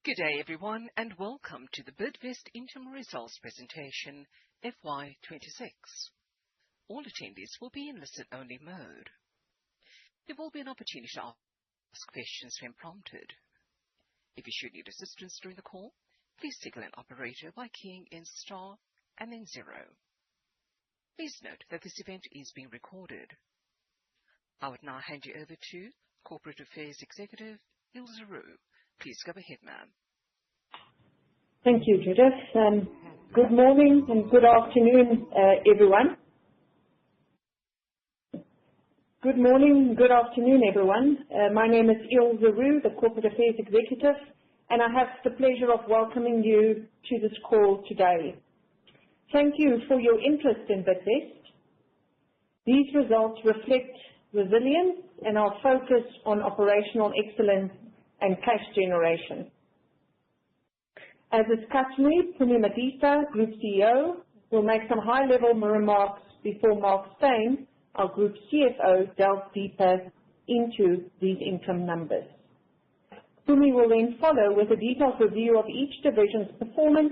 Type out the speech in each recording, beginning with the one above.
Good day, everyone, and welcome to the Bidvest interim results presentation FY 2026. All attendees will be in listen-only mode. There will be an opportunity to ask questions when prompted. If you should need assistance during the call, please signal an operator by keying in star and then 0. Please note that this event is being recorded. I would now hand you over to Corporate Affairs Executive, Ilse Roux. Please go ahead, ma'am. Thank you, Judith. Good morning and good afternoon, everyone. Good morning and good afternoon, everyone. My name is Ilse Roux, the Corporate Affairs Executive, and I have the pleasure of welcoming you to this call today. Thank you for your interest in Bidvest. These results reflect resilience and our focus on operational excellence and cash generation. As is customary, Pumi Madisa, Group CEO, will make some high-level remarks before Mark Steyn, our Group CFO, delves deeper into these income numbers. Pumi will then follow with a detailed review of each division's performance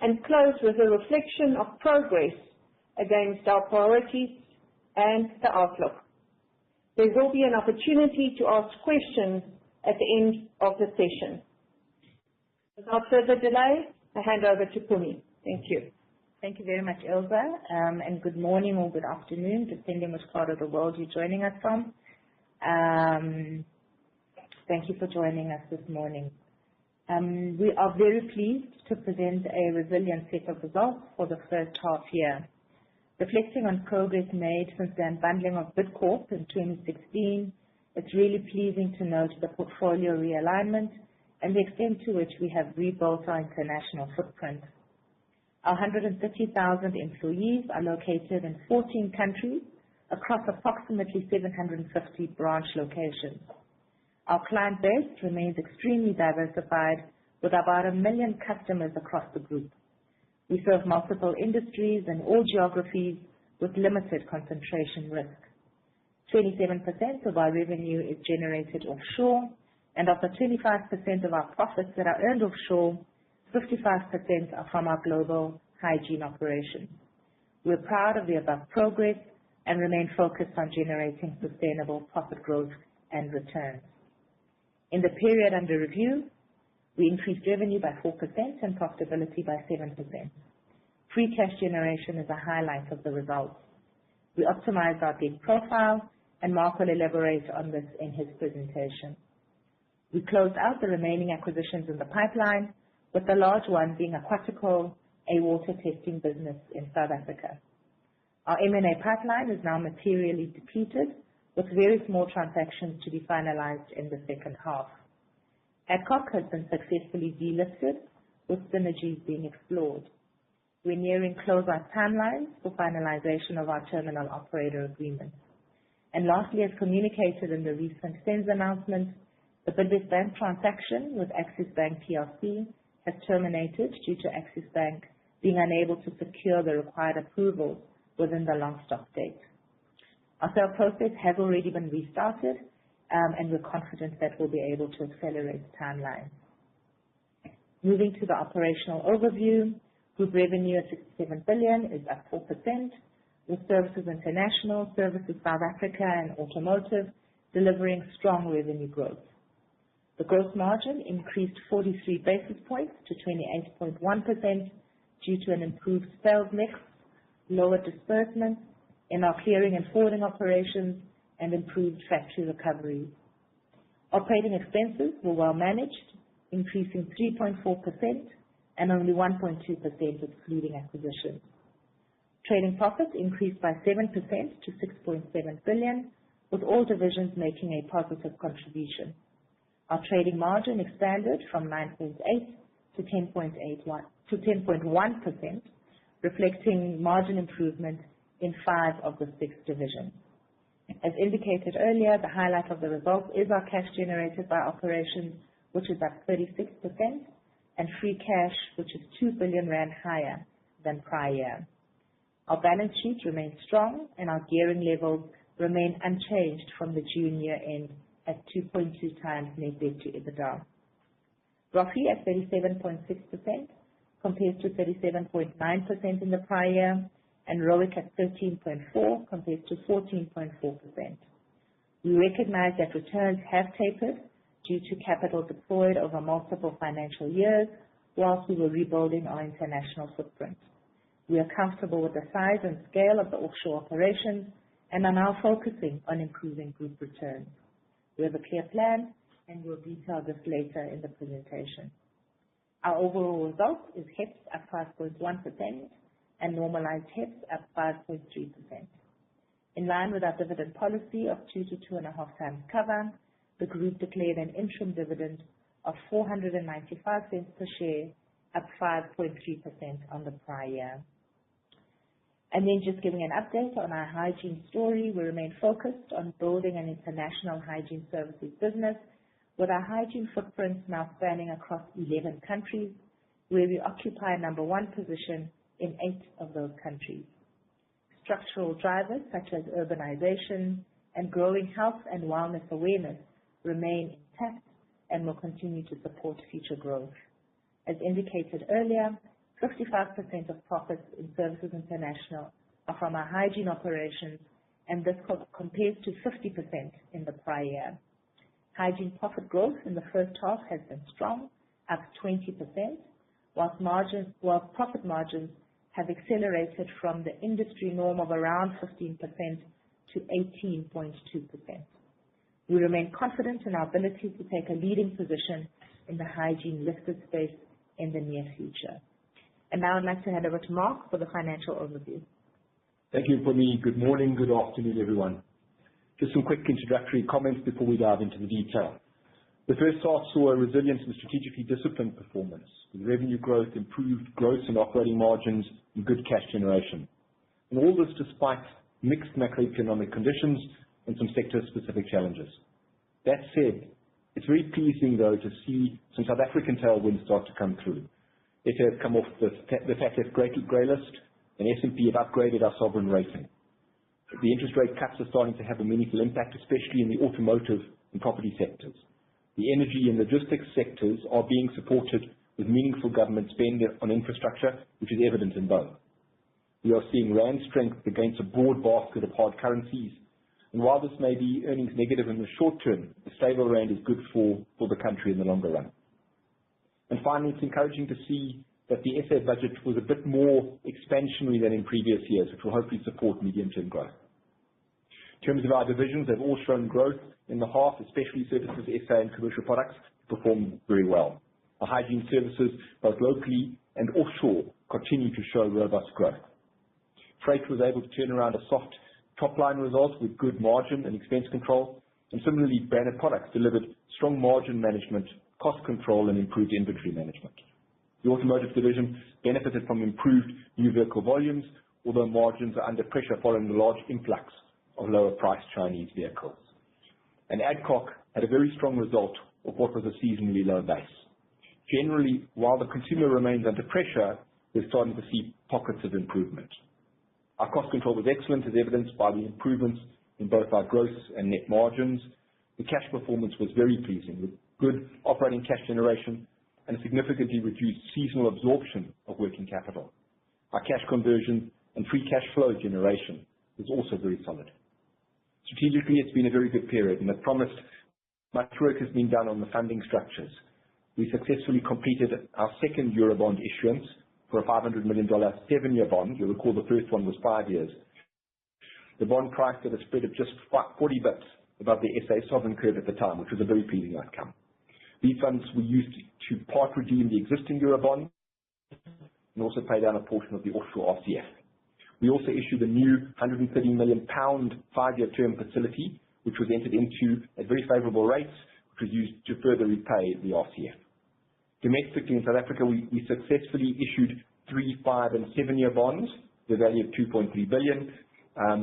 and close with a reflection of progress against our priorities and the outlook. There will be an opportunity to ask questions at the end of the session. Without further delay, I hand over to Pumi. Thank you. Thank you very much, Ilse, and good morning or good afternoon, depending which part of the world you're joining us from. Thank you for joining us this morning. We are very pleased to present a resilient set of results for the first half year. Reflecting on progress made since the unbundling of Bidcorp in 2016, it's really pleasing to note the portfolio realignment and the extent to which we have rebuilt our international footprint. Our 130,000 employees are located in 14 countries across approximately 750 branch locations. Our client base remains extremely diversified with about 1 million customers across the group. We serve multiple industries and all geographies with limited concentration risk. 27% of our revenue is generated offshore, and of the 25% of our profits that are earned offshore, 55% are from our global hygiene operations. We're proud of the above progress and remain focused on generating sustainable profit growth and returns. In the period under review, we increased revenue by 4% and profitability by 7%. Free cash generation is a highlight of the results. We optimized our debt profile, and Mark will elaborate on this in his presentation. We closed out the remaining acquisitions in the pipeline, with the large one being Aquatico, a water testing business in South Africa. Our M&A pipeline is now materially depleted, with very small transactions to be finalized in the second half. Adcock has been successfully delisted, with synergies being explored. We're nearing closeout timelines for finalization of our terminal operator agreement. And lastly, as communicated in the recent SENS announcement, the Bidvest Bank transaction with Axis Bank PLC has terminated due to Axis Bank being unable to secure the required approvals within the long stop date. Our sale process has already been restarted, and we're confident that we'll be able to accelerate timelines. Moving to the operational overview, group revenue at 67 billion is up 4%, with Services International, Services South Africa, and Automotive delivering strong revenue growth. The gross margin increased 43 basis points to 28.1% due to an improved sales mix, lower disbursements in our clearing and forwarding operations, and improved factory recoveries. Operating expenses were well managed, increasing 3.4% and only 1.2% excluding acquisitions. Trading profits increased by 7% to 6.7 billion, with all divisions making a positive contribution. Our trading margin expanded from 9.8 to 10.1%, reflecting margin improvement in 5 of the 6 divisions. As indicated earlier, the highlight of the results is our cash generated by operations, which is up 36%, and free cash, which is 2 billion rand higher than prior year. Our balance sheet remains strong, and our gearing levels remain unchanged from the June year end at 2.2 times net debt to EBITDA. ROFE at 37.6% compares to 37.9% in the prior year, and ROIC at 13.4% compares to 14.4%. We recognize that returns have tapered due to capital deployed over multiple financial years whilst we were rebuilding our international footprint. We are comfortable with the size and scale of the offshore operations and are now focusing on improving group returns. We have a clear plan, and we'll detail this later in the presentation. Our overall result is HEPS at 5.1% and normalized HEPS at 5.3%. In line with our dividend policy of 2 to 2.5 times cover, the group declared an interim dividend of 495 cents per share, up 5.3% on the prior year. And then just giving an update on our hygiene story, we remain focused on building an international hygiene services business with our hygiene footprint now spanning across 11 countries, where we occupy number 1 position in 8 of those countries. Structural drivers such as urbanization and growing health and wellness awareness remain intact and will continue to support future growth. As indicated earlier, 55% of profits in Services International are from our hygiene operations, and this compares to 50% in the prior year. Hygiene profit growth in the first half has been strong, up 20%, while profit margins have accelerated from the industry norm of around 15% to 18.2%. We remain confident in our ability to take a leading position in the hygiene listed space in the near future. And now I'd like to hand over to Mark for the financial overview. Thank you, Mpumi. Good morning, good afternoon, everyone. Just some quick introductory comments before we dive into the detail. The first half saw a resilient and strategically disciplined performance, with revenue growth, improved gross and operating margins, and good cash generation. And all this despite mixed macroeconomic conditions and some sector-specific challenges. That said, it's very pleasing, though, to see some South African tailwinds start to come through. It has come off the FATF grey list, and S&P have upgraded our sovereign rating. The interest rate cuts are starting to have a meaningful impact, especially in the automotive and property sectors. The energy and logistics sectors are being supported with meaningful government spend on infrastructure, which is evident in both. We are seeing rand strength against a broad basket of hard currencies, and while this may be earnings negative in the short term, the stable rand is good for the country in the longer run. And finally, it's encouraging to see that the SA budget was a bit more expansionary than in previous years, which will hopefully support medium-term growth. In terms of our divisions, they've all shown growth in the half, especially Services SA and Commercial Products perform very well. Our hygiene services, both locally and offshore, continue to show robust growth. Freight was able to turn around a soft top-line result with good margin and expense control, and similarly, branded products delivered strong margin management, cost control, and improved inventory management. The automotive division benefited from improved new vehicle volumes, although margins are under pressure following the large influx of lower-priced Chinese vehicles. And Adcock had a very strong result of what was a seasonally low base. Generally, while the consumer remains under pressure, we're starting to see pockets of improvement. Our cost control was excellent, as evidenced by the improvements in both our gross and net margins. The cash performance was very pleasing, with good operating cash generation and a significantly reduced seasonal absorption of working capital. Our cash conversion and free cash flow generation was also very solid. Strategically, it's been a very good period, and as promised, much work has been done on the funding structures. We successfully completed our second Eurobond issuance for a $500 million 7-year bond. You'll recall the first one was 5 years. The bond priced at a spread of just 40 bips above the SA sovereign curve at the time, which was a very pleasing outcome. These funds were used to part redeem the existing Eurobond and also pay down a portion of the offshore RCF. We also issued a new £130 million 5-year term facility, which was entered into at very favourable rates, which was used to further repay the RCF. Domestically in South Africa, we successfully issued 3, 5 and 7-year bonds, the value of 2.3 billion.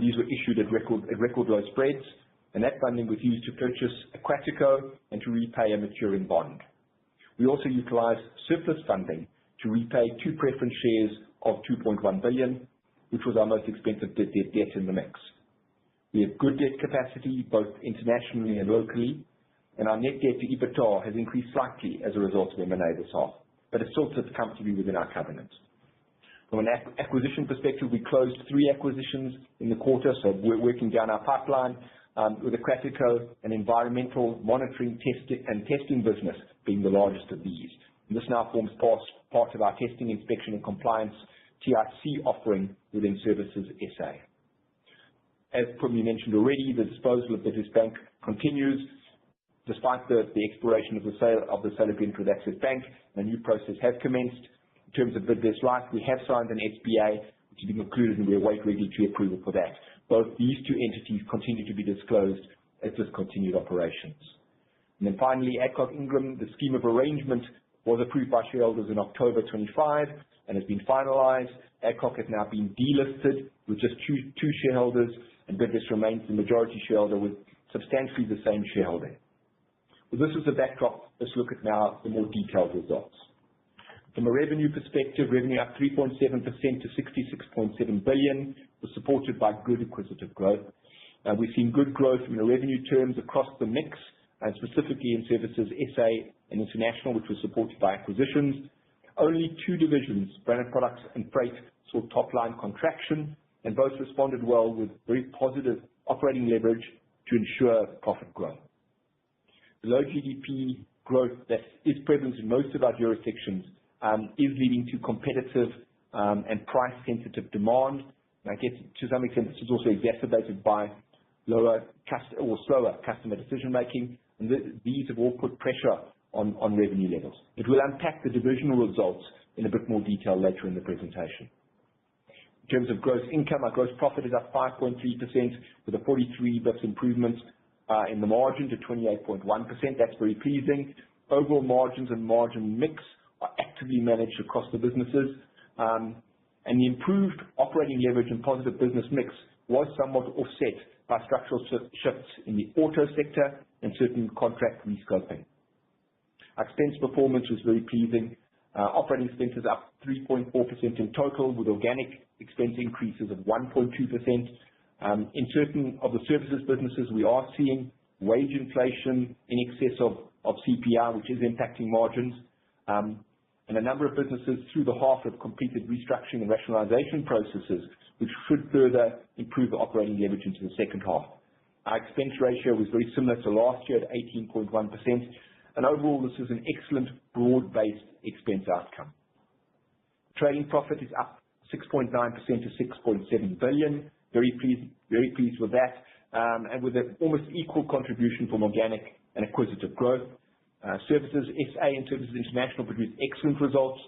These were issued at record low spreads, and that funding was used to purchase Aquatico and to repay a maturing bond. We also utilised surplus funding to repay 2 preference shares of 2.1 billion, which was our most expensive debt in the mix. We have good debt capacity, both internationally and locally, and our net debt to EBITDA has increased slightly as a result of M&A this half, but it still sits comfortably within our covenant. From an acquisition perspective, we closed 3 acquisitions in the quarter, so we're working down our pipeline, with the Cratico and environmental monitoring and testing business being the largest of these. And this now forms part of our testing, inspection and compliance TIC offering within Services SA. As probably mentioned already, the disposal of Bidvest Bank continues. Despite the expiration of the sale agreement with Access Bank, a new process has commenced. In terms of Bidvest Life, we have signed an SBA, which has been concluded, and we await regulatory approval for that. Both these 2 entities continue to be disclosed as discontinued operations. And then finally, Adcock Ingram, the scheme of arrangement was approved by shareholders in October 25 and has been finalised. Adcock has now been delisted with just two shareholders, and Bidvest remains the majority shareholder with substantially the same shareholding. With this as a backdrop, let's look at now the more detailed results. From a revenue perspective, revenue up 3.7% to 66.7 billion, was supported by good acquisitive growth. We've seen good growth in the revenue terms across the mix, and specifically in Services SA and International, which was supported by acquisitions. Only 2 divisions, Branded Products and Freight, saw top-line contraction, and both responded well with very positive operating leverage to ensure profit growth. The low GDP growth that is present in most of our jurisdictions is leading to competitive and price-sensitive demand. And I guess to some extent this is also exacerbated by slower customer decision-making, and these have all put pressure on revenue levels. It will unpack the divisional results in a bit more detail later in the presentation. In terms of gross income, our gross profit is up 5.3% with a 43 basis improvement in the margin to 28.1%. That's very pleasing. Overall margins and margin mix are actively managed across the businesses, and the improved operating leverage and positive business mix was somewhat offset by structural shifts in the auto sector and certain contract rescoping. Our expense performance was very pleasing. Operating expenses up 3.4% in total, with organic expense increases of 1.2%. In certain of the services businesses, we are seeing wage inflation in excess of CPI, which is impacting margins. And a number of businesses through the half have completed restructuring and rationalization processes, which should further improve the operating leverage into the second half. Our expense ratio was very similar to last year at 18.1%, and overall this is an excellent broad-based expense outcome. Trading profit is up 6.9% to 6.7 billion. Very pleased with that, and with an almost equal contribution from organic and acquisitive growth. Services SA and Services International produced excellent results.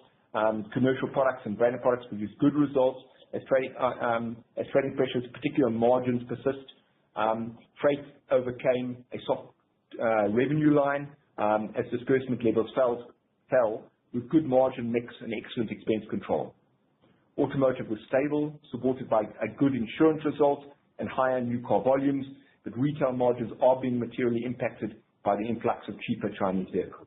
Commercial products and branded products produced good results as trading pressures, particularly on margins, persist. Freight overcame a soft revenue line as disbursement levels fell with good margin mix and excellent expense control. Automotive was stable, supported by a good insurance result and higher new car volumes, but retail margins are being materially impacted by the influx of cheaper Chinese vehicles.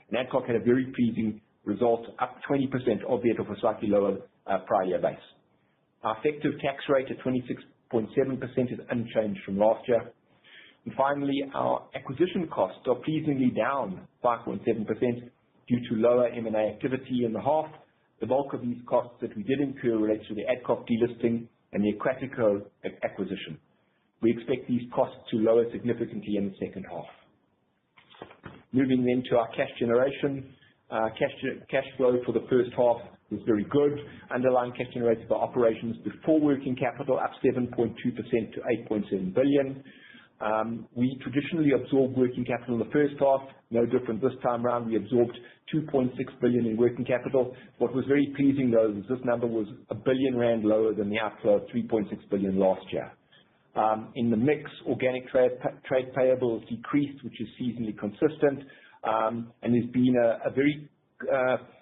And Adcock had a very pleasing result, up 20%, albeit of a slightly lower prior year base. Our effective tax rate at 26.7% is unchanged from last year. And finally, our acquisition costs are pleasingly down 5.7% due to lower M&A activity in the half. The bulk of these costs that we did incur relates to the Adcock delisting and the Cratico acquisition. We expect these costs to lower significantly in the second half. Moving then to our cash generation. Cash flow for the first half was very good. Underlying cash generated by operations before working capital up 7.2% to 8.7 billion. We traditionally absorb working capital in the first half. No different this time around. We absorbed 2.6 billion in working capital. What was very pleasing though is this number was 1 billion rand lower than the outflow of 3.6 billion last year. In the mix, organic trade payables decreased, which is seasonally consistent, and there's been a very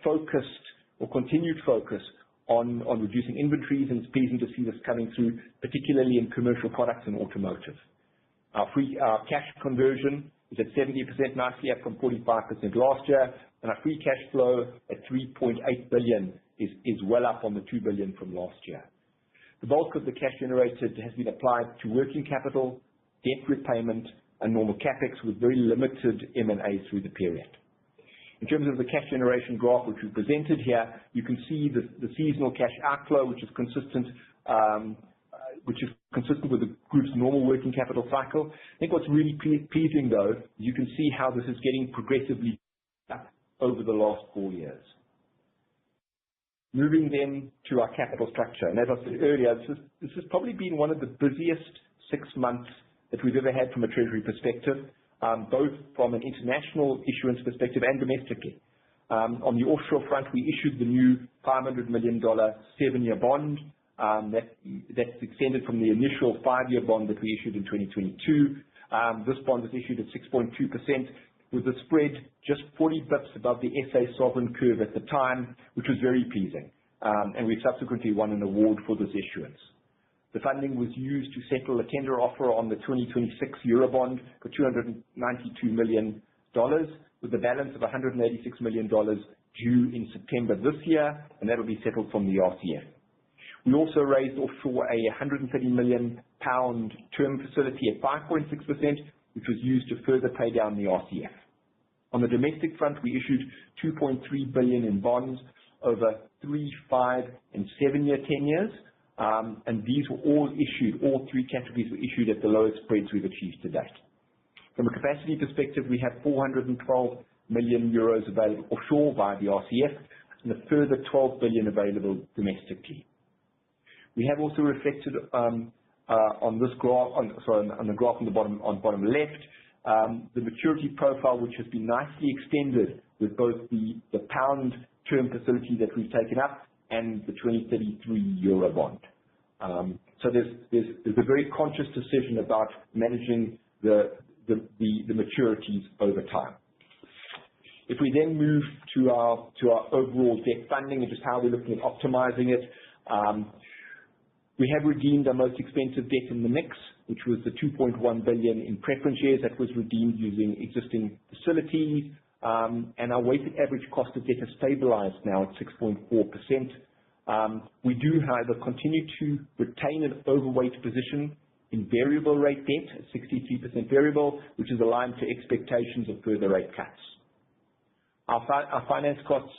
focused or continued focus on reducing inventories, and it's pleasing to see this coming through, particularly in commercial products and automotive. Our cash conversion is at 70%, nicely up from 45% last year, and our free cash flow at 3.8 billion is well up on the 2 billion from last year. The bulk of the cash generated has been applied to working capital, debt repayment, and normal CapEx with very limited M&A through the period. In terms of the cash generation graph which we presented here, you can see the seasonal cash outflow, which is consistent with the group's normal working capital cycle. I think what's really pleasing, though, is you can see how this is getting progressively up over the last 4 years. Moving then to our capital structure. And as I said earlier, this has probably been one of the busiest 6 months that we've ever had from a treasury perspective, both from an international issuance perspective and domestically. On the offshore front, we issued the new $500 million 7-year bond. That's extended from the initial 5-year bond that we issued in 2022. This bond was issued at 6.2%, with the spread just 40 bips above the SA sovereign curve at the time, which was very pleasing. And we subsequently won an award for this issuance. The funding was used to settle a tender offer on the 2026 Eurobond for $292 million, with a balance of $186 million due in September this year, and that will be settled from the RCF. We also raised offshore a £130 million term facility at 5.6%, which was used to further pay down the RCF. On the domestic front, we issued $2.3 billion in bonds over 3, 5, and 7-year tenures, and these were all issued, all 3 categories were issued at the lowest spreads we've achieved to date. From a capacity perspective, we have 412 million euros available offshore via the RCF, and a further 12 billion available domestically. We have also reflected on this graph, on the graph on the bottom left, the maturity profile, which has been nicely extended with both the pound term facility that we've taken up and the 2033 euro bond. So there's a very conscious decision about managing the maturities over time. If we then move to our overall debt funding and just how we're looking at optimizing it, we have redeemed our most expensive debt in the mix, which was the 2.1 billion in preference shares that was redeemed using existing facilities, and our weighted average cost of debt has stabilized now at 6.4%. We do, however, continue to retain an overweight position in variable rate debt, 63% variable, which is aligned to expectations of further rate cuts. Our finance costs,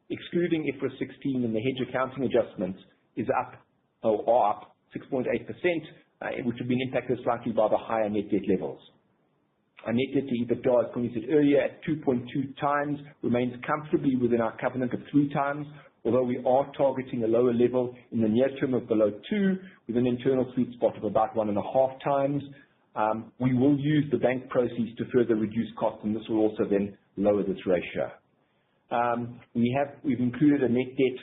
excluding IFRS 16 and the hedge accounting adjustments, are up 6.8%, which have been impacted slightly by the higher net debt levels. Our net debt to EBITDA, as Connie said earlier, at 2.2 times, remains comfortably within our covenant of 3 times, although we are targeting a lower level in the near term of below 2, with an internal sweet spot of about 1.5 times. We will use the bank proceeds to further reduce costs, and this will also then lower this ratio. We've included a net debt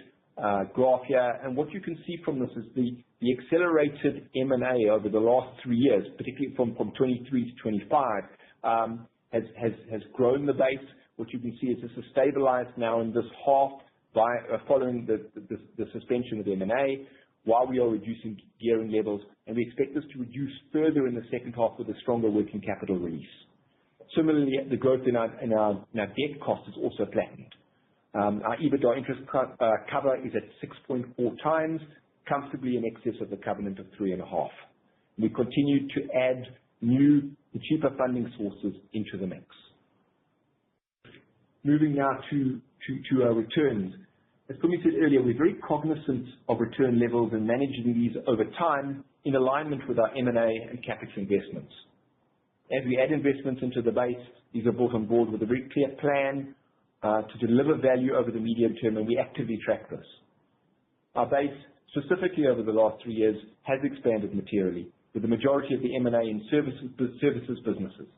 graph here, and what you can see from this is the accelerated M&A over the last 3 years, particularly from 23 to 25, has grown the base. What you can see is this is stabilized now in this half following the suspension of M&A, while we are reducing gearing levels, and we expect this to reduce further in the second half with a stronger working capital release. Similarly, the growth in our debt cost is also flattened. Our EBITDA interest cover is at 6.4 times, comfortably in excess of the covenant of 3.5. We continue to add new and cheaper funding sources into the mix. Moving now to our returns. As Kumi said earlier, we're very cognizant of return levels and managing these over time in alignment with our M&A and CapEx investments. As we add investments into the base, these are brought on board with a very clear plan to deliver value over the medium term, and we actively track this. Our base, specifically over the last 3 years, has expanded materially, with the majority of the M&A in services businesses.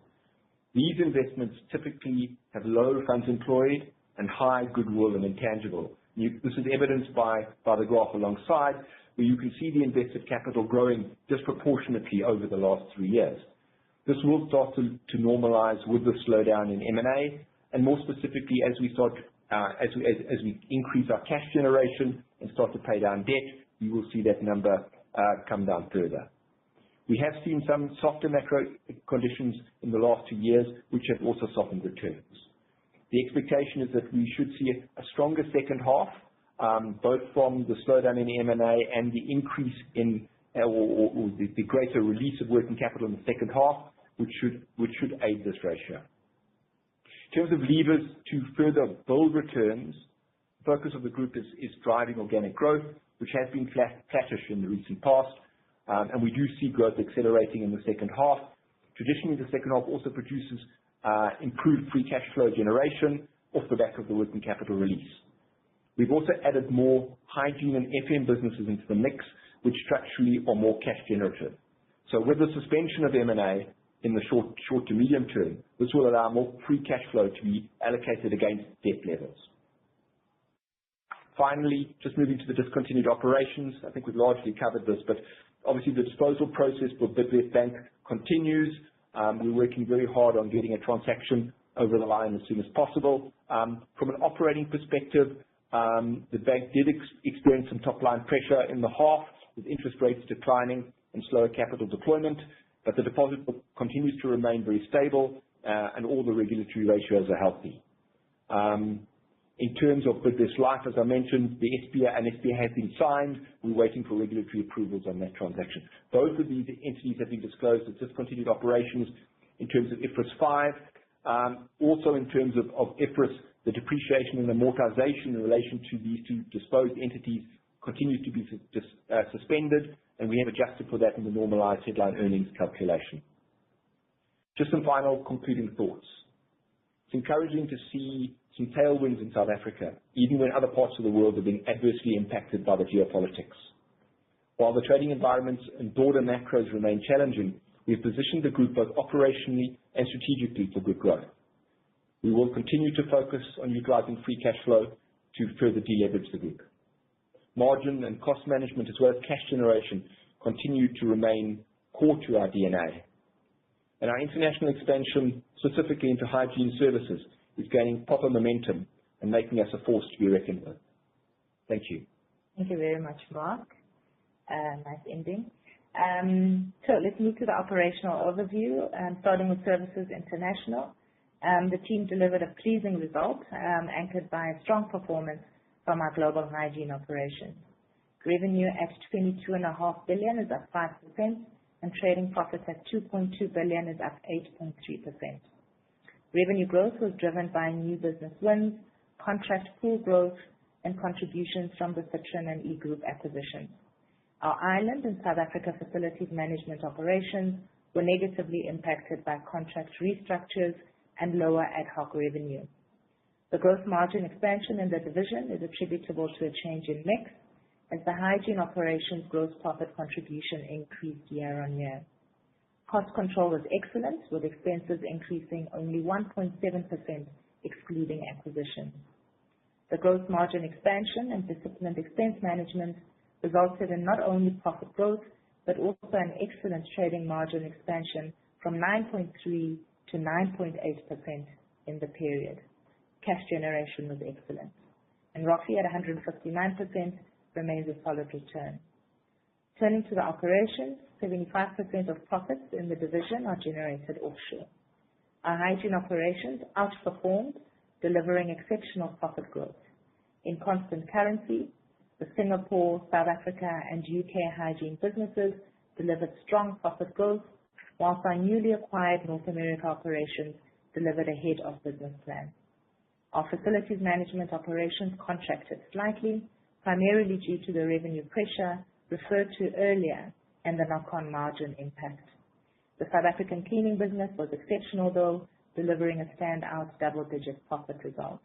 These investments typically have low funds employed and high goodwill and intangible. This is evidenced by the graph alongside, where you can see the invested capital growing disproportionately over the last 3 years. This will start to normalize with the slowdown in M&A, and more specifically, as we increase our cash generation and start to pay down debt, you will see that number come down further. We have seen some softer macro conditions in the last 2 years, which have also softened returns. The expectation is that we should see a stronger second half, both from the slowdown in M&A and the increase in or the greater release of working capital in the second half, which should aid this ratio. In terms of levers to further build returns, the focus of the group is driving organic growth, which has been flattish in the recent past, and we do see growth accelerating in the second half. Traditionally, the second half also produces improved free cash flow generation off the back of the working capital release. We've also added more hygiene and FM businesses into the mix, which structurally are more cash generative. So with the suspension of M&A in the short to medium term, this will allow more free cash flow to be allocated against debt levels. Finally, just moving to the discontinued operations, I think we've largely covered this, but obviously the disposal process for Bidvest Bank continues. We're working very hard on getting a transaction over the line as soon as possible. From an operating perspective, the bank did experience some top-line pressure in the half with interest rates declining and slower capital deployment, but the deposit book continues to remain very stable and all the regulatory ratios are healthy. In terms of Bidvest Life, as I mentioned, the SPA has been signed. We're waiting for regulatory approvals on that transaction. Both of these entities have been disclosed as discontinued operations in terms of IFRS 5. Also in terms of IFRS, the depreciation and amortization in relation to these two disposed entities continues to be suspended, and we have adjusted for that in the normalized headline earnings calculation. Just some final concluding thoughts. It's encouraging to see some tailwinds in South Africa, even when other parts of the world are being adversely impacted by the geopolitics. While the trading environments and broader macros remain challenging, we've positioned the group both operationally and strategically for good growth. We will continue to focus on utilizing free cash flow to further deleverage the group. Margin and cost management as well as cash generation continue to remain core to our DNA. And our international expansion, specifically into hygiene services, is gaining proper momentum and making us a force to be reckoned with. Thank you. Thank you very much, Mark. Nice ending. So let's move to the operational overview, starting with Services International. The team delivered a pleasing result, anchored by a strong performance from our global hygiene operations. Revenue at 22.5 billion is up 5%, and trading profits at 2.2 billion is up 8.3%. Revenue growth was driven by new business wins, contract pool growth, and contributions from the Citron and E-Group acquisitions. Our Ireland and South Africa facilities management operations were negatively impacted by contract restructures and lower ad hoc revenue. The gross margin expansion in the division is attributable to a change in mix, as the hygiene operations gross profit contribution increased year-on-year. Cost control was excellent, with expenses increasing only 1.7%, excluding acquisitions. The gross margin expansion and disciplined expense management resulted in not only profit growth, but also an excellent trading margin expansion from 9.3% to 9.8% in the period. Cash generation was excellent, and ROFE at 159% remains a solid return. Turning to the operations, 75% of profits in the division are generated offshore. Our hygiene operations outperformed, delivering exceptional profit growth. In constant currency, the Singapore, South Africa, and UK hygiene businesses delivered strong profit growth, whilst our newly acquired North America operations delivered ahead of business plan. Our facilities management operations contracted slightly, primarily due to the revenue pressure referred to earlier and the knock-on margin impact. The South African cleaning business was exceptional, though, delivering a standout double-digit profit result.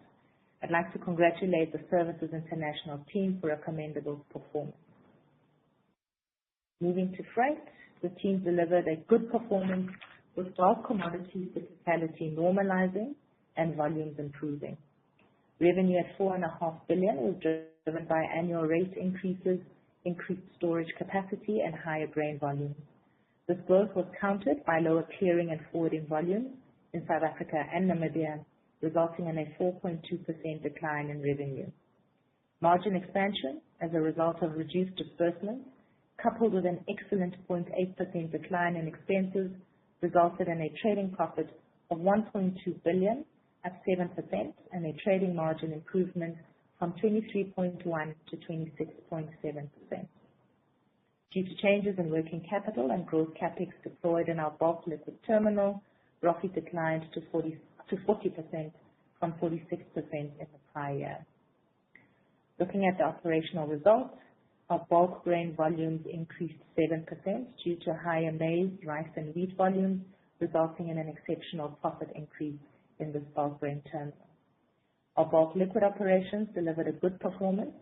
I'd like to congratulate the Services International team for a commendable performance. Moving to freight, the team delivered a good performance with bulk commodity cyclicality normalizing and volumes improving. Revenue at 4.5 billion was driven by annual rate increases, increased storage capacity, and higher grain volumes. This growth was countered by lower clearing and forwarding volumes in South Africa and Namibia, resulting in a 4.2% decline in revenue. Margin expansion as a result of reduced disbursements, coupled with an excellent 0.8% decline in expenses, resulted in a trading profit of 1.2 billion, up 7%, and a trading margin improvement from 23.1% to 26.7%. Due to changes in working capital and growth CapEx deployed in our bulk liquid terminal, ROFE declined to 40% from 46% in the prior year. Looking at the operational results, our bulk grain volumes increased 7% due to higher maize, rice, and wheat volumes, resulting in an exceptional profit increase in this bulk grain terminal. Our bulk liquid operations delivered a good performance,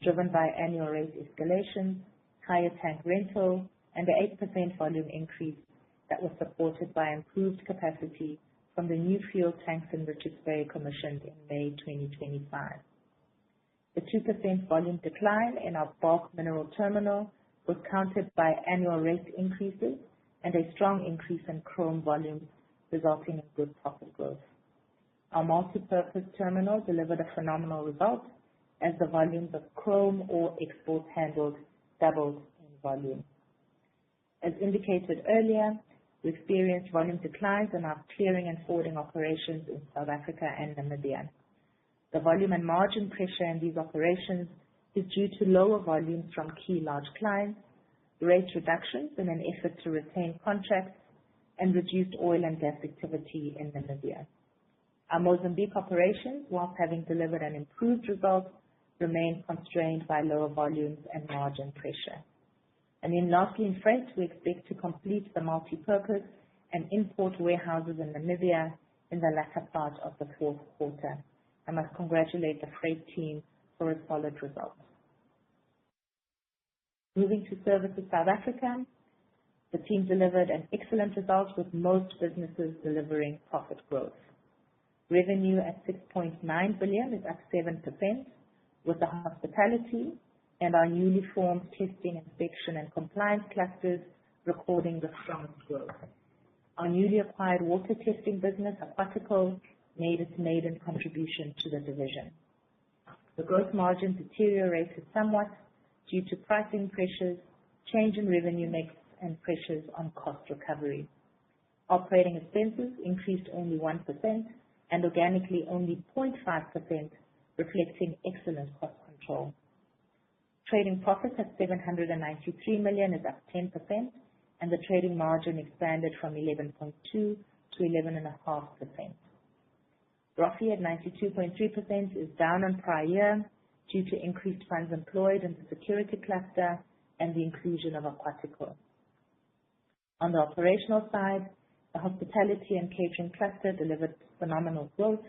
driven by annual rate escalation, higher tank rental, and an 8% volume increase that was supported by improved capacity from the new fuel tanks in Richards Bay commissioned in May 2025. The 2% volume decline in our bulk mineral terminal was countered by annual rate increases and a strong increase in chrome volumes, resulting in good profit growth. Our multi-purpose terminal delivered a phenomenal result as the volumes of chrome ore exports handled doubled in volume. As indicated earlier, we experienced volume declines in our clearing and forwarding operations in South Africa and Namibia. The volume and margin pressure in these operations is due to lower volumes from key large clients, rate reductions in an effort to retain contracts, and reduced oil and gas activity in Namibia. Our Mozambique operations, whilst having delivered an improved result, remain constrained by lower volumes and margin pressure. And then lastly, in freight, we expect to complete the multi-purpose and import warehouses in Namibia in the latter part of the fourth quarter. I must congratulate the freight team for a solid result. Moving to Services South Africa, the team delivered an excellent result with most businesses delivering profit growth. Revenue at 6.9 billion is up 7%, with the hospitality and our newly formed testing, inspection and compliance clusters recording the strongest growth. Our newly acquired water testing business, Aquatico, made its maiden contribution to the division. The gross margin deteriorated somewhat due to pricing pressures, change in revenue mix, and pressures on cost recovery. Operating expenses increased only 1% and organically only 0.5%, reflecting excellent cost control. Trading profit at 793 million is up 10%, and the trading margin expanded from 11.2% to 11.5%. ROFE at 92.3% is down on prior year due to increased funds employed in the security cluster and the inclusion of Aquatico. On the operational side, the hospitality and catering cluster delivered phenomenal growth,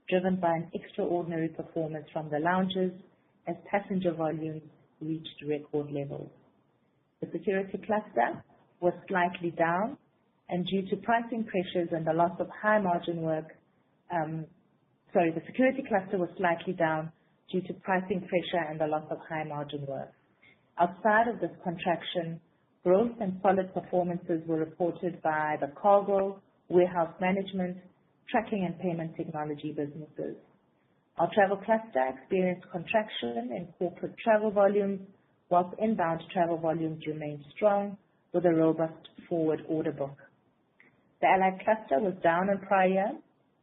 driven by an extraordinary performance from the lounges as passenger volumes reached record levels. The security cluster was slightly down, and due to pricing pressures and the loss of high margin work, the security cluster was slightly down due to pricing pressure and the loss of high margin work. Outside of this contraction, growth and solid performances were reported by the cargo, warehouse management, tracking and payment technology businesses. Our travel cluster experienced contraction in corporate travel volumes, whilst inbound travel volumes remained strong with a robust forward order book. The allied cluster was down on prior year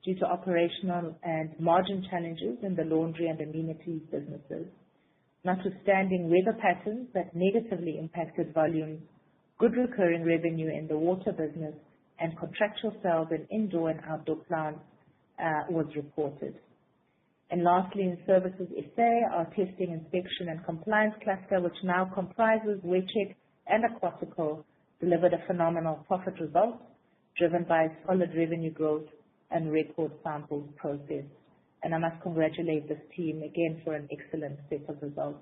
due to operational and margin challenges in the laundry and amenities businesses. Notwithstanding weather patterns that negatively impacted volumes, good recurring revenue in the water business and contractual sales in indoor and outdoor plants was reported. And lastly, in Services SA, our testing, inspection and compliance cluster, which now comprises WeCheck and Aquatico, delivered a phenomenal profit result, driven by solid revenue growth and record samples processed. And I must congratulate this team again for an excellent set of results.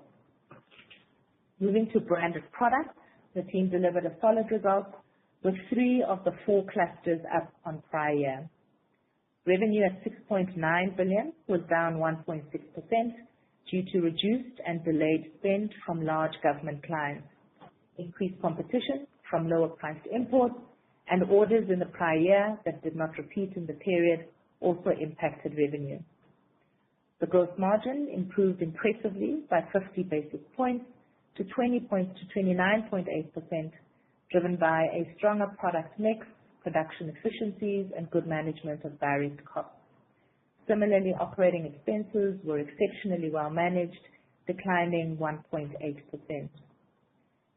Moving to branded products, the team delivered a solid result with 3 of the 4 clusters up on prior year. Revenue at 6.9 billion was down 1.6% due to reduced and delayed spend from large government clients, increased competition from lower priced imports, and orders in the prior year that did not repeat in the period also impacted revenue. The gross margin improved impressively by 50 basis points to 29.8%, driven by a stronger product mix, production efficiencies, and good management of direct costs. Similarly, operating expenses were exceptionally well managed, declining 1.8%.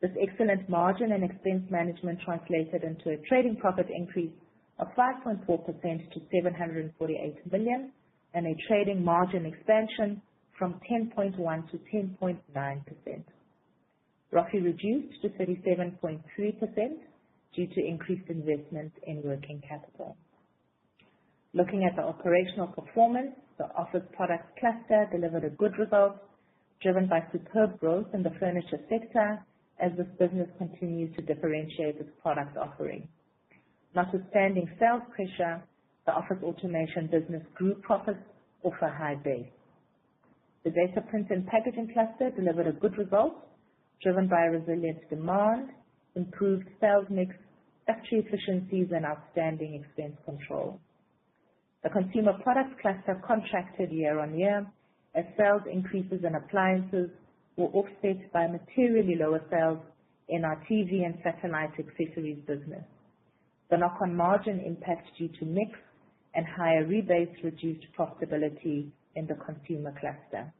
This excellent margin and expense management translated into a trading profit increase of 5.4% to 748 million and a trading margin expansion from 10.1 to 10.9%. ROFE reduced to 37.3% due to increased investment in working capital. Looking at the operational performance, the office products cluster delivered a good result, driven by superb growth in the furniture sector as this business continues to differentiate its product offering. Notwithstanding sales pressure, the office automation business grew profits off a high base. The data print and packaging cluster delivered a good result, driven by resilient demand, improved sales mix, factory efficiencies, and outstanding expense control. The consumer products cluster contracted year-on-year as sales increases in appliances were offset by materially lower sales in our TV and satellite accessories business. The knock-on margin impact due to mix and higher rebates reduced profitability in the consumer cluster.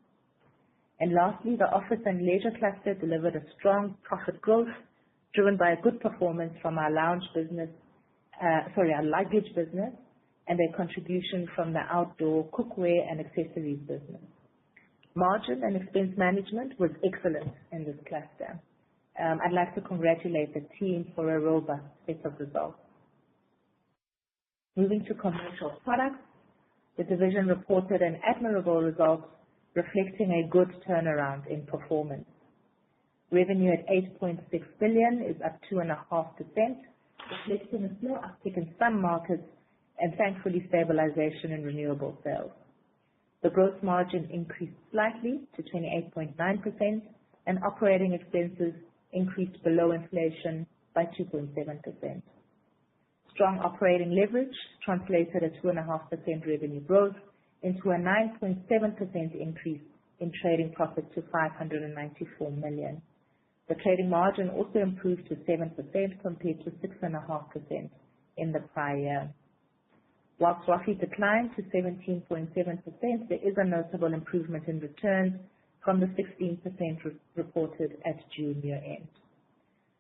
And lastly, the office and leisure cluster delivered a strong profit growth, driven by a good performance from our luggage business, and a contribution from the outdoor cookware and accessories business. Margin and expense management was excellent in this cluster. I'd like to congratulate the team for a robust set of results. Moving to commercial products, the division reported an admirable result, reflecting a good turnaround in performance. Revenue at 8.6 billion is up 2.5%, reflecting a slow uptick in some markets and thankfully stabilization in renewable sales. The gross margin increased slightly to 28.9%, and operating expenses increased below inflation by 2.7%. Strong operating leverage translated a 2.5% revenue growth into a 9.7% increase in trading profit to 594 million. The trading margin also improved to 7% compared to 6.5% in the prior year. Whilst ROFE declined to 17.7%, there is a notable improvement in returns from the 16% reported at June year-end.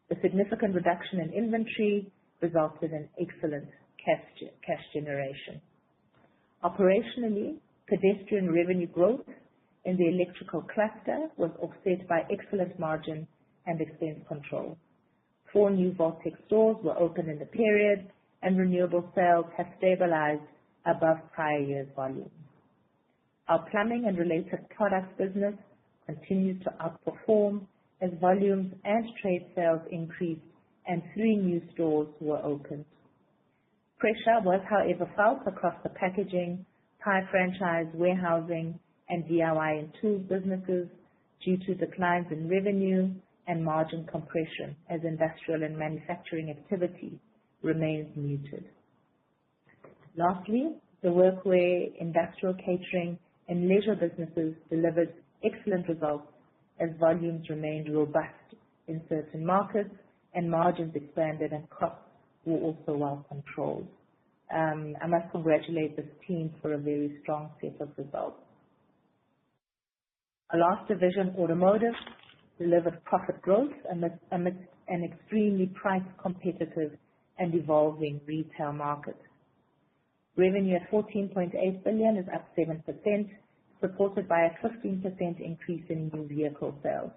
The significant reduction in inventory resulted in excellent cash generation. Operationally, pedestrian revenue growth in the electrical cluster was offset by excellent margin and expense control. 4 new Voltex stores were opened in the period, and renewable sales have stabilized above prior year's volumes. Our plumbing and related products business continues to outperform as volumes and trade sales increased and 3 new stores were opened. Pressure was, however, felt across the packaging, pie franchise, warehousing, and DIY and tools businesses due to declines in revenue and margin compression as industrial and manufacturing activity remains muted. Lastly, the workwear, industrial catering, and leisure businesses delivered excellent results as volumes remained robust in certain markets and margins expanded and costs were also well controlled. I must congratulate this team for a very strong set of results. Our last division, automotive, delivered profit growth amidst an extremely price competitive and evolving retail market. Revenue at 14.8 billion is up 7%, supported by a 15% increase in new vehicle sales.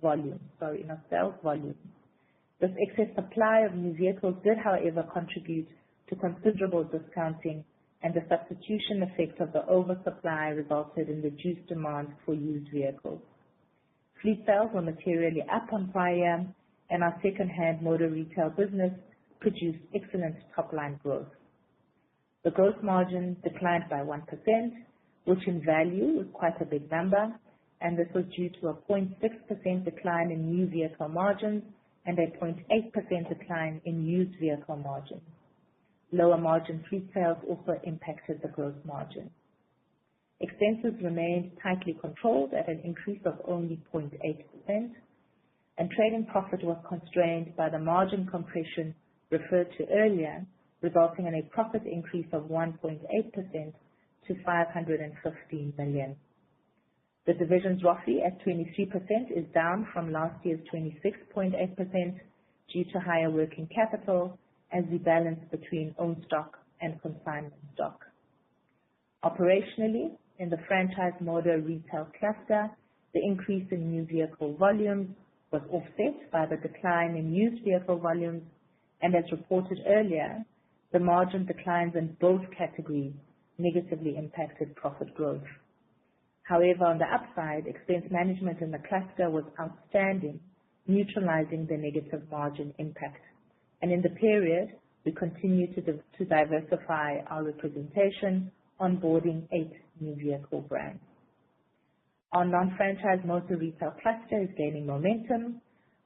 Volume. This excess supply of new vehicles did, however, contribute to considerable discounting, and the substitution effect of the oversupply resulted in reduced demand for used vehicles. Fleet sales were materially up on prior year, and our second-hand motor retail business produced excellent top-line growth. The gross margin declined by 1%, which in value was quite a big number, and this was due to a 0.6% decline in new vehicle margins and a 0.8% decline in used vehicle margins. Lower margin fleet sales also impacted the gross margin. Expenses remained tightly controlled at an increase of only 0.8%, and trading profit was constrained by the margin compression referred to earlier, resulting in a profit increase of 1.8% to 515 million. The division's ROFE at 23% is down from last year's 26.8% due to higher working capital as we balance between own stock and consignment stock. Operationally, in the franchise motor retail cluster, the increase in new vehicle volumes was offset by the decline in used vehicle volumes, and as reported earlier, the margin declines in both categories negatively impacted profit growth. However, on the upside, expense management in the cluster was outstanding, neutralizing the negative margin impact. And in the period, we continue to diversify our representation, onboarding 8 new vehicle brands. Our non-franchise motor retail cluster is gaining momentum.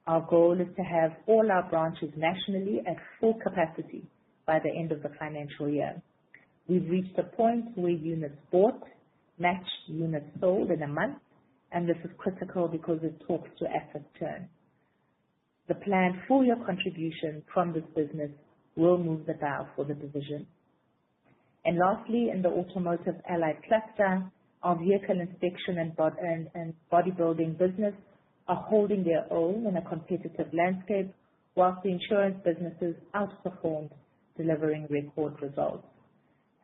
Our goal is to have all our branches nationally at full capacity by the end of the financial year. We've reached a point where units bought match units sold in a month, and this is critical because it talks to asset turn. The planned full-year contribution from this business will move the dial for the division. And lastly, in the automotive allied cluster, our vehicle inspection and bodybuilding business are holding their own in a competitive landscape, whilst the insurance businesses outperformed, delivering record results.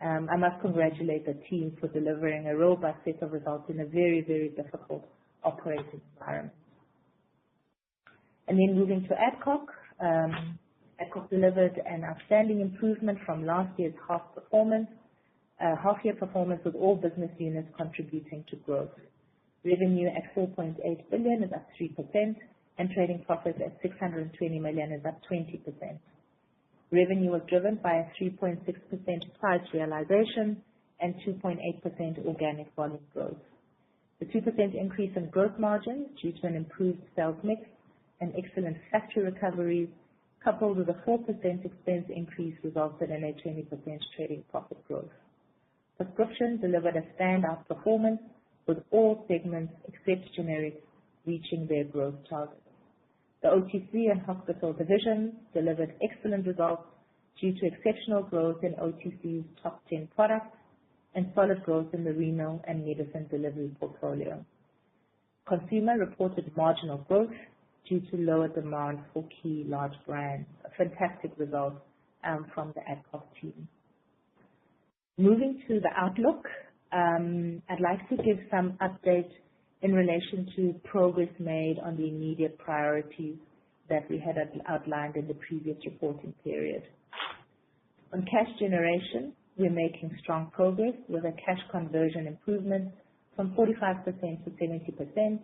I must congratulate the team for delivering a robust set of results in a very, very difficult operating environment. And then moving to Adcock. Adcock delivered an outstanding improvement from last year's half-year performance with all business units contributing to growth. Revenue at 4.8 billion is up 3%, and trading profit at 620 million is up 20%. Revenue was driven by a 3.6% price realization and 2.8% organic volume growth. The 2% increase in gross margins due to an improved sales mix and excellent factory recoveries, coupled with a 4% expense increase, resulted in a 20% trading profit growth. Prescription delivered a standout performance, with all segments except generics reaching their growth targets. The OTC and hospital divisions delivered excellent results due to exceptional growth in OTC's top 10 products and solid growth in the renal and medicine delivery portfolio. Consumer reported marginal growth due to lower demand for key large brands. A fantastic result from the Adcock team. Moving to the outlook, I'd like to give some update in relation to progress made on the immediate priorities that we had outlined in the previous reporting period. On cash generation, we're making strong progress with a cash conversion improvement from 45% to 70%,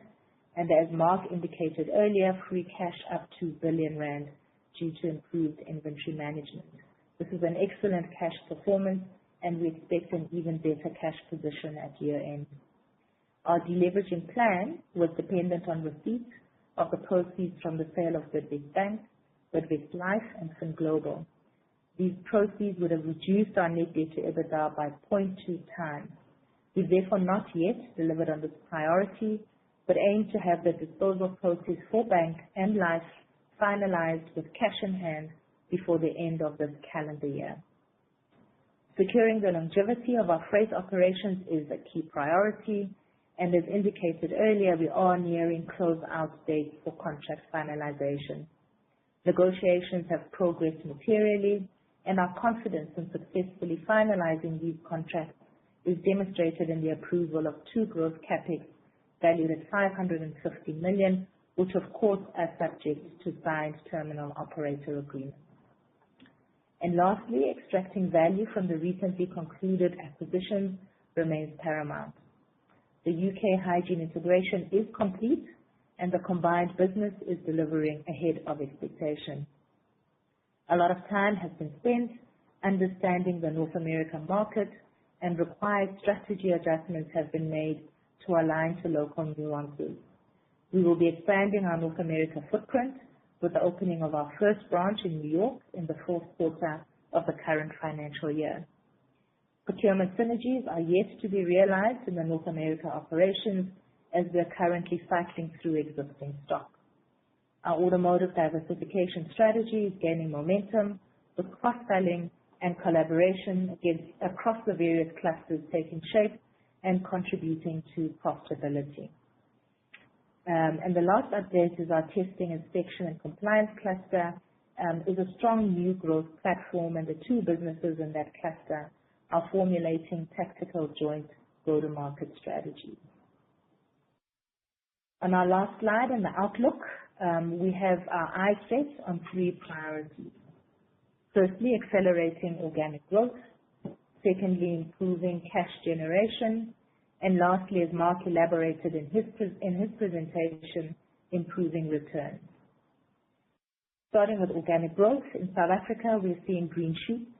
and as Mark indicated earlier, free cash up 2 billion rand due to improved inventory management. This is an excellent cash performance, and we expect an even better cash position at year-end. Our deleveraging plan was dependent on receipt of the proceeds from the sale of Bidvest Bank, Bidvest Life, and FinGlobal. These proceeds would have reduced our net debt to EBITDA by 0.2 times. We've therefore not yet delivered on this priority, but aim to have the disposal process for Bank and Life finalized with cash in hand before the end of this calendar year. Securing the longevity of our freight operations is a key priority, and as indicated earlier, we are nearing close-out dates for contract finalization. Negotiations have progressed materially, and our confidence in successfully finalizing these contracts is demonstrated in the approval of 2 growth CapEx valued at 550 million, which of course are subject to signed terminal operator agreements. And lastly, extracting value from the recently concluded acquisitions remains paramount. The UK hygiene integration is complete, and the combined business is delivering ahead of expectation. A lot of time has been spent understanding the North American market, and required strategy adjustments have been made to align to local nuances. We will be expanding our North America footprint with the opening of our first branch in New York in the fourth quarter of the current financial year. Procurement synergies are yet to be realized in the North America operations, as we are currently cycling through existing stock. Our automotive diversification strategy is gaining momentum, with cross-selling and collaboration across the various clusters taking shape, and contributing to profitability. And the last update is our testing, inspection, and compliance cluster is a strong new growth platform, and the two businesses in that cluster are formulating tactical joint go-to-market strategies. On our last slide in the outlook, we have our eyes set on three priorities. Firstly, accelerating organic growth. Secondly, improving cash generation. And lastly, as Mark elaborated in his presentation, improving returns. Starting with organic growth, in South Africa, we're seeing green shoots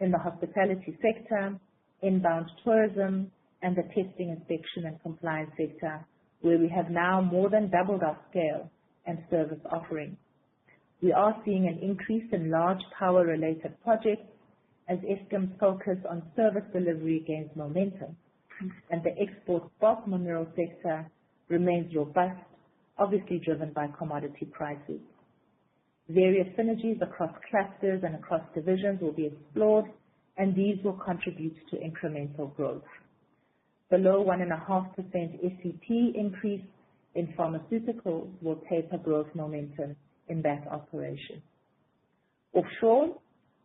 in the hospitality sector, inbound tourism, and the testing, inspection, and compliance sector, where we have now more than doubled our scale and service offering. We are seeing an increase in large power-related projects as Eskom's focus on service delivery gains momentum, and the export bulk mineral sector remains robust, obviously driven by commodity prices. Various synergies across clusters and across divisions will be explored, and these will contribute to incremental growth. Below 1.5% SCP increase in pharmaceuticals will taper growth momentum in that operation. Offshore,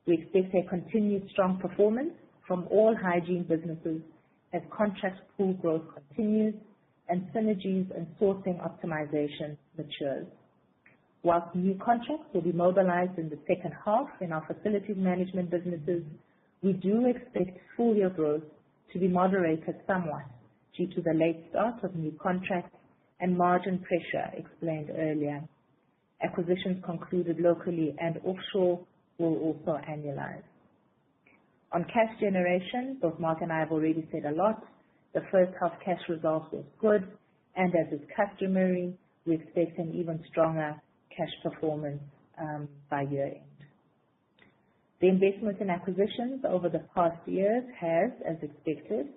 we expect a continued strong performance from all hygiene businesses as contract pool growth continues and synergies and sourcing optimization matures. Whilst new contracts will be mobilized in the second half in our facilities management businesses, we do expect full year growth to be moderated somewhat due to the late start of new contracts and margin pressure explained earlier. Acquisitions concluded locally and offshore will also annualize. On cash generation, both Mark and I have already said a lot. The first half cash result was good, and as is customary, we expect an even stronger cash performance by year end. The investment in acquisitions over the past years has, as expected,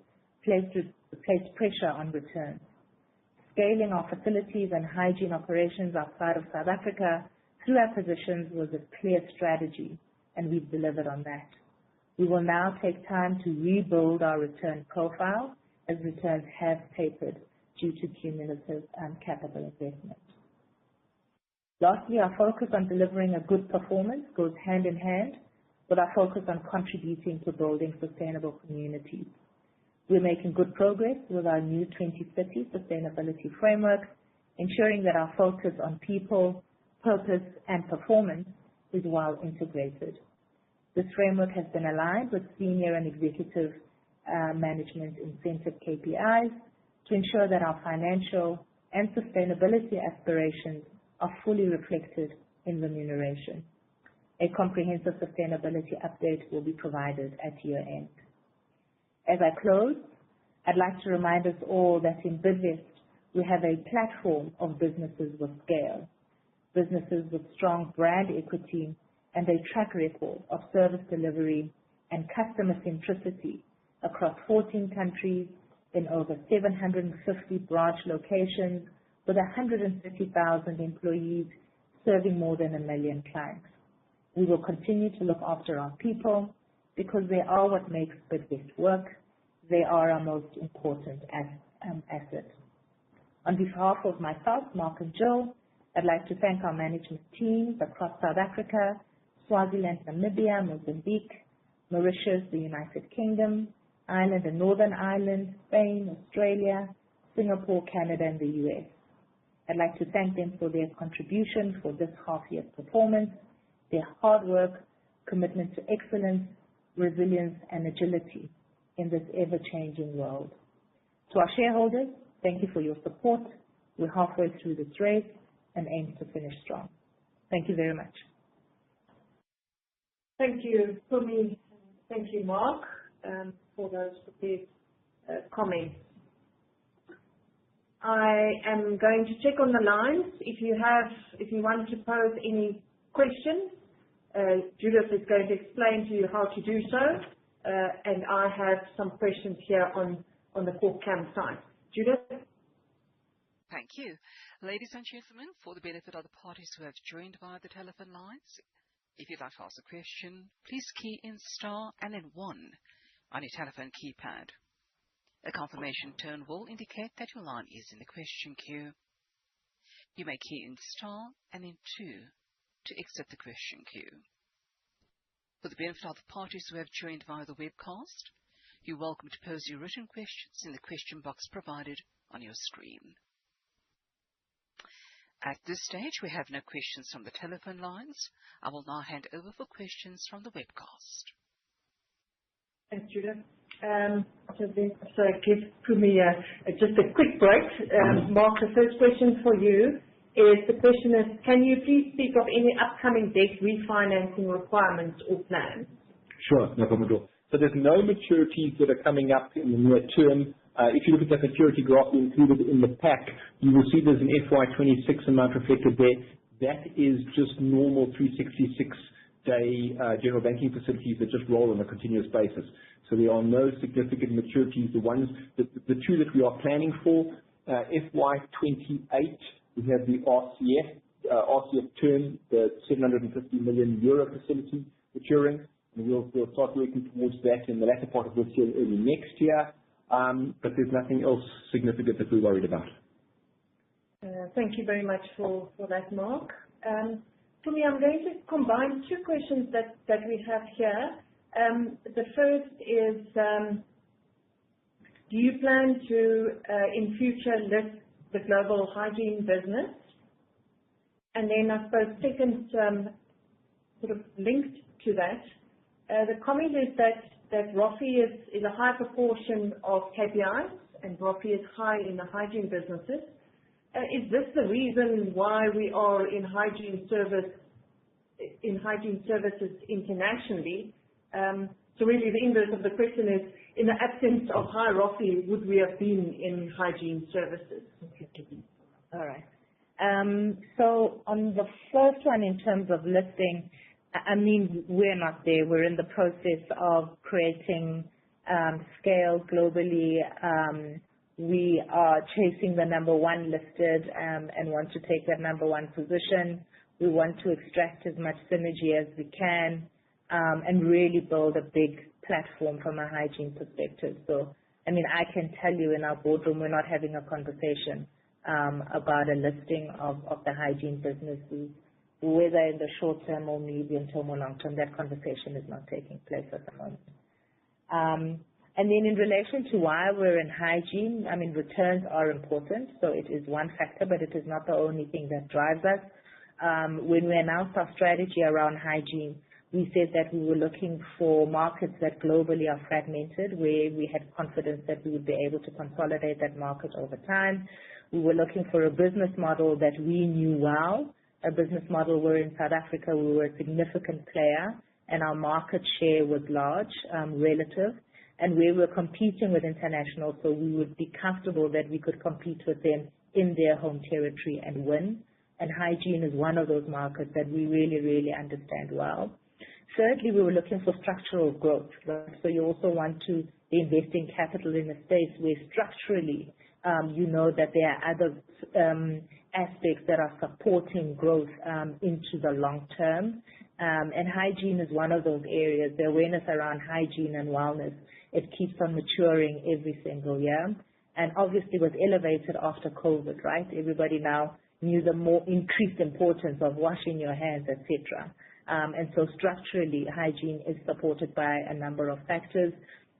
placed pressure on returns. Scaling our facilities and hygiene operations outside of South Africa through acquisitions was a clear strategy, and we've delivered on that. We will now take time to rebuild our return profile as returns have tapered due to cumulative capital investment. Lastly, our focus on delivering a good performance goes hand in hand with our focus on contributing to building sustainable communities. We're making good progress with our new 2030 sustainability framework, ensuring that our focus on people, purpose, and performance is well integrated. This framework has been aligned with senior and executive management incentive KPIs to ensure that our financial and sustainability aspirations are fully reflected in remuneration. A comprehensive sustainability update will be provided at year end. As I close, I'd like to remind us all that in Bidvest, we have a platform of businesses with scale, businesses with strong brand equity and a track record of service delivery and customer centricity across 14 countries in over 750 branch locations with 130,000 employees serving more than 1 million clients. We will continue to look after our people because they are what makes Bidvest work. They are our most important asset. On behalf of myself, Mark and Jill, I'd like to thank our management teams across South Africa, Swaziland, Namibia, Mozambique, Mauritius, the United Kingdom, Ireland and Northern Ireland, Spain, Australia, Singapore, Canada, and the US. I'd like to thank them for their contribution for this half-year performance, their hard work, commitment to excellence, resilience, and agility in this ever-changing world. To our shareholders, thank you for your support. We're halfway through this race and aim to finish strong. Thank you very much. Thank you, Phumi. Thank you, Mark, for those prepared comments. I am going to check on the lines. If you want to pose any questions, Judith is going to explain to you how to do so, and I have some questions here on the CorpCam side. Judith? Thank you. Ladies and gentlemen, for the benefit of the parties who have joined via the telephone lines, if you'd like to ask a question, please key in star and then 1 on your telephone keypad. A confirmation tone will indicate that your line is in the question queue. You may key in star and then 2 to exit the question queue. For the benefit of the parties who have joined via the webcast, you're welcome to pose your written questions in the question box provided on your screen. At this stage, we have no questions from the telephone lines. I will now hand over for questions from the webcast. Thanks, Judith. So give Phumi just a quick break. Mark, the first question for you is, the question is, can you please speak of any upcoming debt refinancing requirements or plans? Sure, no problem at all. So there's no maturities that are coming up in the near term. If you look at that maturity graph included in the pack, you will see there's an FY26 amount reflected there. That is just normal 366-day general banking facilities that just roll on a continuous basis. So there are no significant maturities. The two that we are planning for, FY28, we have the RCF term, the 750 million euro facility maturing, and we'll start working towards that in the latter part of this year, early next year. But there's nothing else significant that we're worried about. Thank you very much for that, Mark. For me, I'm going to combine two questions that we have here. The first is, do you plan to, in future, list the global hygiene business? And then I suppose second, sort of linked to that, the comment is that ROFI is a high proportion of KPIs, and ROFI is high in the hygiene businesses. Is this the reason why we are in hygiene services internationally? So really the inverse of the question is, in the absence of high ROFI, would we have been in hygiene services? All right. So on the first one, in terms of listing, I mean, we're not there. We're in the process of creating scale globally. We are chasing the number one listed and want to take that number one position. We want to extract as much synergy as we can and really build a big platform from a hygiene perspective. So, I mean, I can tell you in our boardroom, we're not having a conversation about a listing of the hygiene businesses, whether in the short term or medium term or long term. That conversation is not taking place at the moment. And then in relation to why we're in hygiene, I mean, returns are important, so it is one factor, but it is not the only thing that drives us. When we announced our strategy around hygiene, we said that we were looking for markets that globally are fragmented, where we had confidence that we would be able to consolidate that market over time. We were looking for a business model that we knew well, a business model where in South Africa we were a significant player and our market share was large, relative, and we were competing with international, so we would be comfortable that we could compete with them in their home territory and win. And hygiene is one of those markets that we really, really understand well. Thirdly, we were looking for structural growth. Right? So you also want to be investing capital in a space where structurally, you know that there are other aspects that are supporting growth into the long term. And hygiene is one of those areas. The awareness around hygiene and wellness, it keeps on maturing every single year. And obviously was elevated after COVID, right? Everybody now knew the more increased importance of washing your hands, etc. And so structurally, hygiene is supported by a number of factors.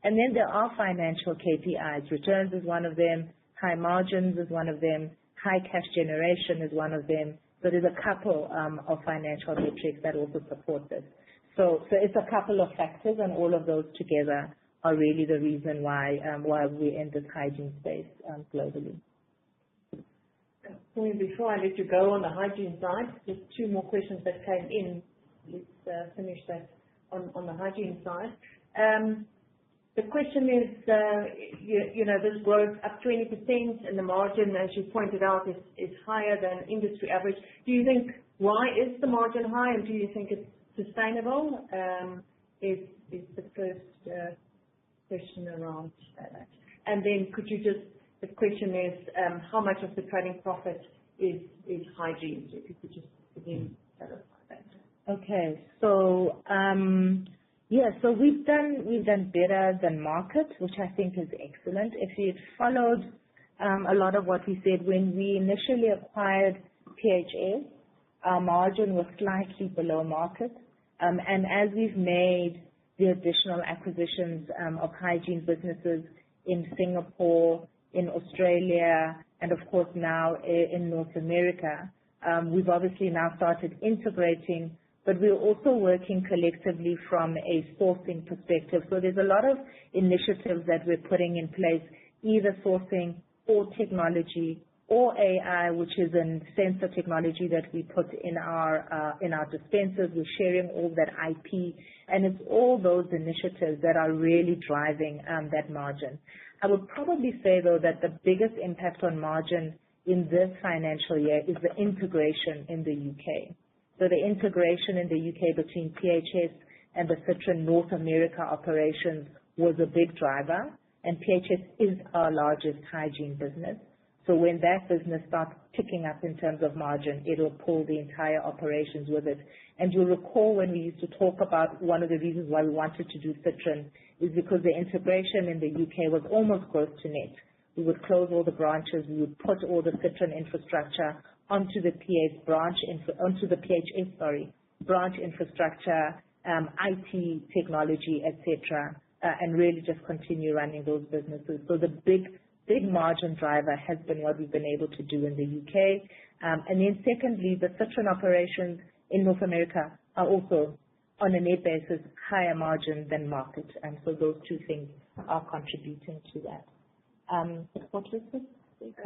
And then there are financial KPIs. Returns is one of them. High margins is one of them. High cash generation is one of them. So there's a couple of financial metrics that also support this. So it's a couple of factors, and all of those together are really the reason why we're in this hygiene space globally. Before I let you go on the hygiene side, just two more questions that came in. Let's finish that on the hygiene side. The question is, you know, this growth up 20% and the margin, as you pointed out, is higher than industry average. Do you think, why is the margin high, and do you think it's sustainable? Is the first question around that. And then could you just, the question is, how much of the trading profit is hygiene? So if you could just again clarify that. Okay, so Yeah, so we've done better than market, which I think is excellent. If you'd followed a lot of what we said when we initially acquired PHS, our margin was slightly below market. And as we've made the additional acquisitions of hygiene businesses in Singapore, in Australia, and of course now in North America, we've obviously now started integrating, but we're also working collectively from a sourcing perspective. So there's a lot of initiatives that we're putting in place, either sourcing or technology or AI, which is a sensor technology that we put in our dispensers. We're sharing all that IP, and it's all those initiatives that are really driving that margin. I would probably say, though, that the biggest impact on margin in this financial year is the integration in the UK. So the integration in the UK between PHS and the Citron North America operations was a big driver, and PHS is our largest hygiene business. So when that business starts picking up in terms of margin, it'll pull the entire operations with it. And you'll recall when we used to talk about one of the reasons why we wanted to do Citron is because the integration in the UK was almost close to net. We would close all the branches, we would put all the Citron infrastructure onto the branch infrastructure, IT technology, etc., and really just continue running those businesses. So the big margin driver has been what we've been able to do in the UK. And then secondly, the Citron operations in North America are also, on a net basis, higher margin than market. And so those two things are contributing to that. What was this?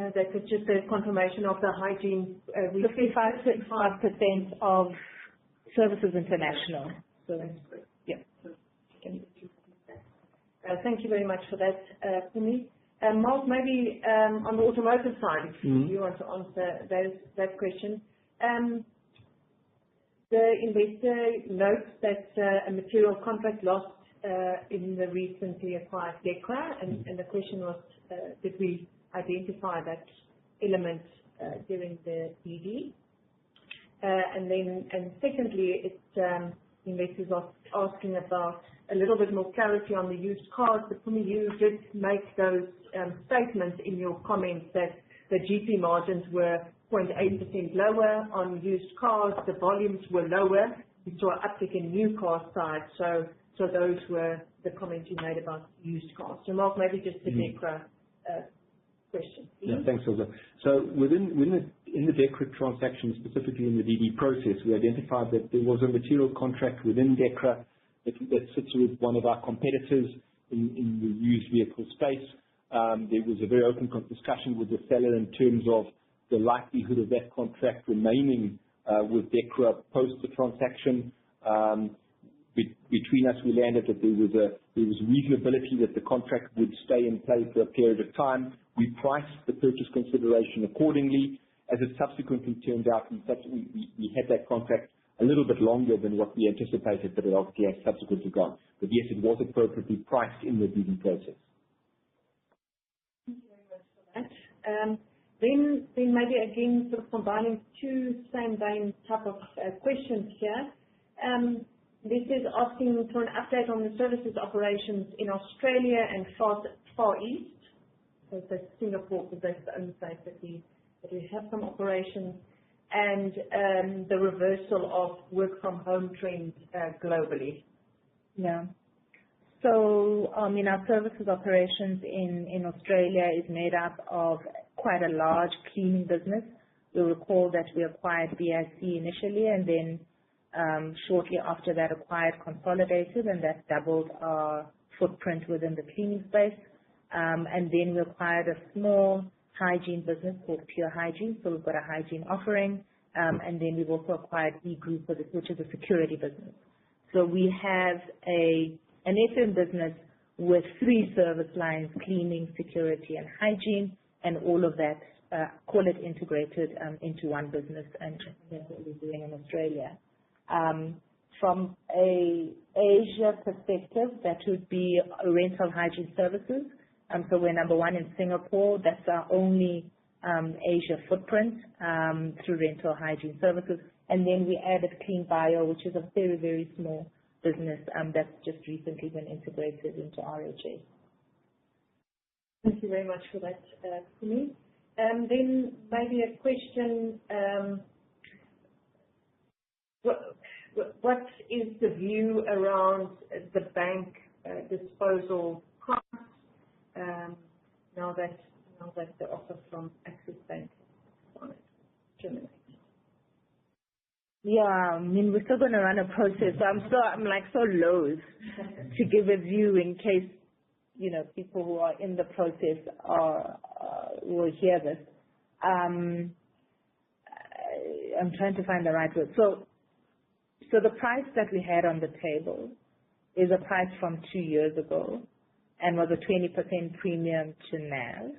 That was just a confirmation of the hygiene. 55% of Services International. So, yeah. Thank you very much for that, Pumi. Mark, maybe on the automotive side, if you want to answer that question. The investor notes that a material contract lost in the recently acquired DECRA, and the question was, did we identify that element during the DD? And secondly, investors are asking about a little bit more clarity on the used cars. But Pumi, you did make those statements in your comments that the GP margins were 0.8% lower on used cars. The volumes were lower. We saw an uptick in new car side. So those were the comments you made about used cars. So Mark, maybe just the DECRA question. Yeah, thanks, Ilse. So in the DECRA transaction, specifically in the DD process, we identified that there was a material contract within DECRA that sits with one of our competitors in the used vehicle space. There was a very open discussion with the seller in terms of the likelihood of that contract remaining with DECRA post the transaction. Between us, we landed that there was reasonability that the contract would stay in place for a period of time. We priced the purchase consideration accordingly. As it subsequently turned out, we had that contract a little bit longer than what we anticipated, but it obviously has subsequently gone. But yes, it was appropriately priced in the DD process. Thank you very much for that. Then maybe again, sort of combining two same vein type of questions here. This is asking for an update on the services operations in Australia and Far East. So it's Singapore, because that's the only place that we have some operations, and the reversal of work from home trends globally. Yeah. So, our services operations in Australia is made up of quite a large cleaning business. You'll recall that we acquired BIC initially, and then shortly after that acquired Consolidated, and that doubled our footprint within the cleaning space. And then we acquired a small hygiene business called Pure Hygiene, so we've got a hygiene offering, and then we've also acquired E-Group, which is a security business. So we have an FM business with 3 service lines: cleaning, security, and hygiene, and all of that, call it integrated into one business, and that's what we're doing in Australia. From a Asia perspective, that would be rental hygiene services. So we're number 1 in Singapore. That's our only Asia footprint through rental hygiene services. And then we added Clean Bio, which is a very, very small business that's just recently been integrated into RHA. Thank you very much for that, Pumi. Then maybe a question, what is the view around the bank disposal price now that the offer from Axis Bank is terminated? Yeah, I mean, we're still going to run a process. I'm like so loath to give a view in case, people who are in the process will hear this. I'm trying to find the right word. So the price that we had on the table is a price from 2 years ago and was a 20% premium to NAV.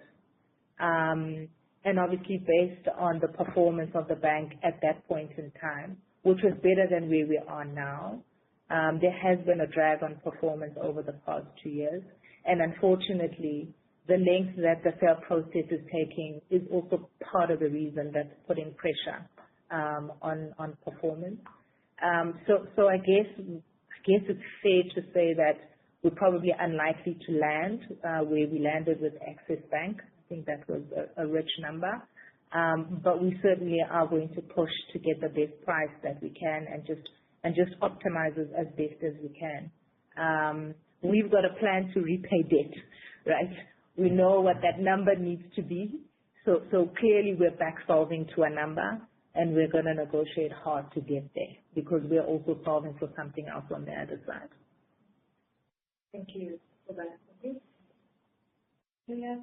And obviously based on the performance of the bank at that point in time, which was better than where we are now, there has been a drag on performance over the past 2 years. And unfortunately, the length that the sale process is taking is also part of the reason that's putting pressure on performance. So I guess it's fair to say that we're probably unlikely to land where we landed with Axis Bank. I think that was a rich number. But we certainly are going to push to get the best price that we can and just optimize it as best as we can. We've got a plan to repay debt, right? We know what that number needs to be. So clearly we're back solving to a number, and we're going to negotiate hard to get there because we're also solving for something else on the other side. Thank you for that. Okay. Yeah.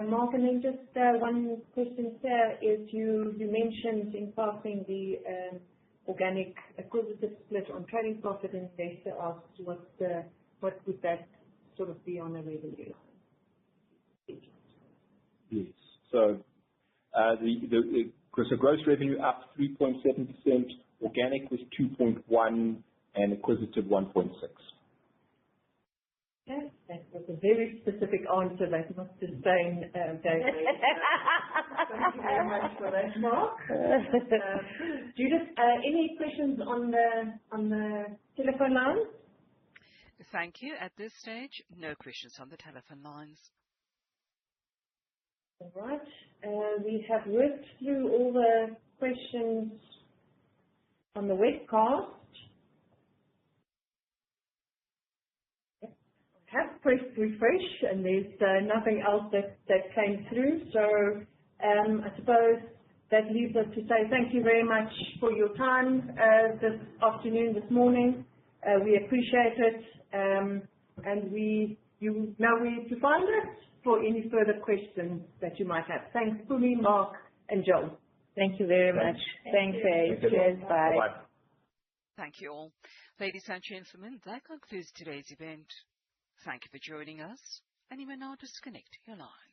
Mark, and then just one question, sir, is you mentioned in passing the organic acquisitive split on trading profit, and investor asked what would that sort of be on a revenue line? Yes. So the gross revenue up 3.7%, organic was 2.1%, and acquisitive 1.6%. Yes, that was a very specific answer that must sustain David. Thank you very much for that, Mark. Judith, any questions on the telephone lines? Thank you. At this stage, no questions on the telephone lines. All right. We have worked through all the questions on the webcast. Have pressed refresh, and there's nothing else that came through. So I suppose that leaves us to say thank you very much for your time this afternoon, this morning. We appreciate it, and you know where to find us for any further questions that you might have. Thanks, Pumi, Mark, and Joe. Thank you very much. Thanks, Cheers. Bye. Bye-bye. Thank you all. Ladies and gentlemen, that concludes today's event. Thank you for joining us, and you may now disconnect your line.